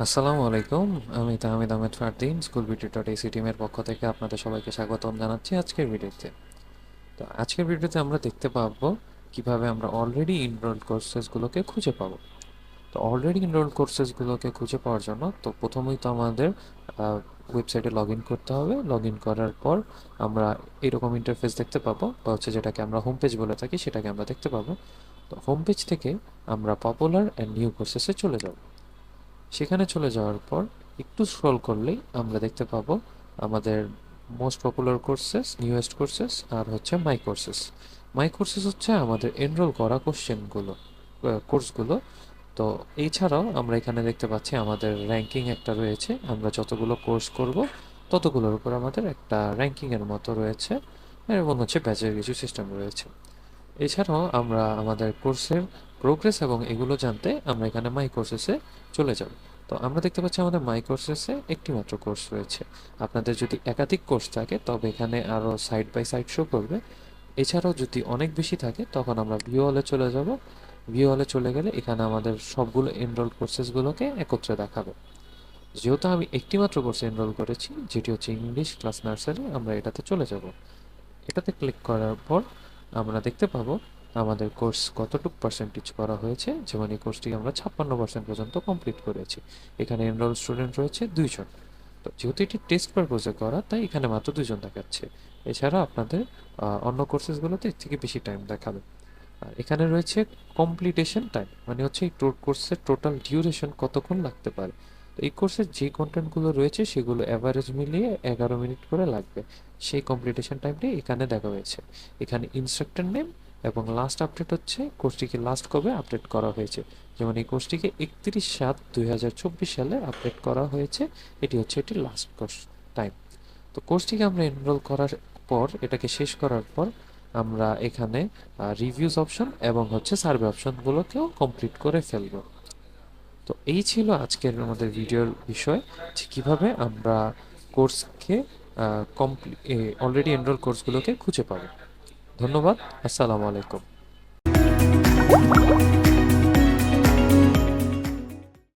আসসালামু আলাইকুম। আমি তাহমিদ আহমেদ ফারদিন, স্কুল বিটি ডট এসি টিমের পক্ষ থেকে আপনাদের সবাইকে স্বাগতম জানাচ্ছি আজকের ভিডিওতে। তো আজকের ভিডিওতে আমরা দেখতে পাবো কিভাবে আমরা অলরেডি ইনরোলড কোর্সেসগুলোকে খুঁজে পাবো। তো অলরেডি ইনরোলড কোর্সেসগুলোকে খুঁজে পাওয়ার জন্য তো প্রথমেই তো আমাদের ওয়েবসাইটে লগ ইন করতে হবে। লগ ইন করার পর আমরা এরকম ইন্টারফেস দেখতে পাবো, বা হচ্ছে যেটাকে আমরা হোম পেজ বলে থাকি সেটাকে আমরা দেখতে পাবো। তো হোম পেজ থেকে আমরা পপুলার অ্যান্ড নিউ কোর্সেসে চলে যাব। সেখানে চলে যাওয়ার পর একটু স্ক্রল করলেই আমরা দেখতে পাবো আমাদের most popular courses, newest courses আর হচ্ছে মাই কোর্সেস। মাই কোর্সেস হচ্ছে আমাদের এনরোল করা কোর্সগুলো। তো এছাড়াও আমরা এখানে দেখতে পাচ্ছি আমাদের র্যাঙ্কিং একটা রয়েছে। আমরা যতগুলো কোর্স করব ততগুলোর উপর আমাদের একটা র্যাঙ্কিংয়ের মতো রয়েছে, এবং হচ্ছে ব্যাচের কিছু সিস্টেম রয়েছে। এছাড়াও আমরা আমাদের কোর্সের প্রোগ্রেস এবং এগুলো জানতে আমরা এখানে মাই কোর্সেসে চলে যাব। তো আমরা দেখতে পাচ্ছি আমাদের মাই কোর্সেসে একটি মাত্র কোর্স রয়েছে। আপনাদের যদি একাধিক কোর্স থাকে তবে এখানে আরও সাইড বাই সাইড শো করবে। এছাড়াও যদি অনেক বেশি থাকে তখন আমরা ভিউ হলে চলে যাব। ভিউ হলে চলে গেলে এখানে আমাদের সবগুলো এনরোল কোর্সেসগুলোকে একত্রে দেখাবে। যেহেতু আমি একটি মাত্র কোর্সে এনরোল করেছি, যেটি হচ্ছে ইংলিশ ক্লাস নার্সারি, আমরা এটাতে চলে যাব। এটাতে ক্লিক করার পর আমরা দেখতে পাবো আমাদের কোর্স কতটুকু পার্সেন্টেজ করা হয়েছে। যেমন এই কোর্সটি আমরা 56% পর্যন্ত কমপ্লিট করেছি। এখানে এনরোল স্টুডেন্ট রয়েছে 2 জন। তো যেহেতু এটি টেস্ট পারপোজে করা, তাই এখানে মাত্র 2 জন দেখাচ্ছে। এছাড়া আপনাদের অন্য কোর্সেসগুলোতে এর থেকে বেশি টাইম দেখাবে। আর এখানে রয়েছে কমপ্লিটেশন টাইম, মানে হচ্ছে এই কোর্সের টোটাল ডিউরেশন কতক্ষণ লাগতে পারে। তো এই কোর্সের যে কন্টেন্টগুলো রয়েছে সেগুলো অ্যাভারেজ মিলিয়ে 11 মিনিট করে লাগবে। সেই কমপ্লিটেশন টাইমটাই এখানে দেখা হয়েছে। এখানে ইনস্ট্রাক্টর নেম এবং লাস্ট আপডেট হচ্ছে কোর্সটিকে লাস্ট কবে আপডেট করা হয়েছে। যেমন এই কোর্সটিকে 31/7/2024 সালে আপডেট করা হয়েছে। এটি হচ্ছে এটি লাস্ট কোর্স টাইম। তো কোর্সটিকে আমরা এনরোল করার পর, এটাকে শেষ করার পর আমরা এখানে রিভিউজ অপশন এবং হচ্ছে সার্ভে অপশনগুলোকেও কমপ্লিট করে ফেলব। তো এই ছিল আজকের আমাদের ভিডিওর বিষয়, যে কীভাবে আমরা কোর্সকে অলরেডি এনরোল কোর্সগুলোকে খুঁজে পাবো। ধন্যবাদ। আসসালামু আলাইকুম।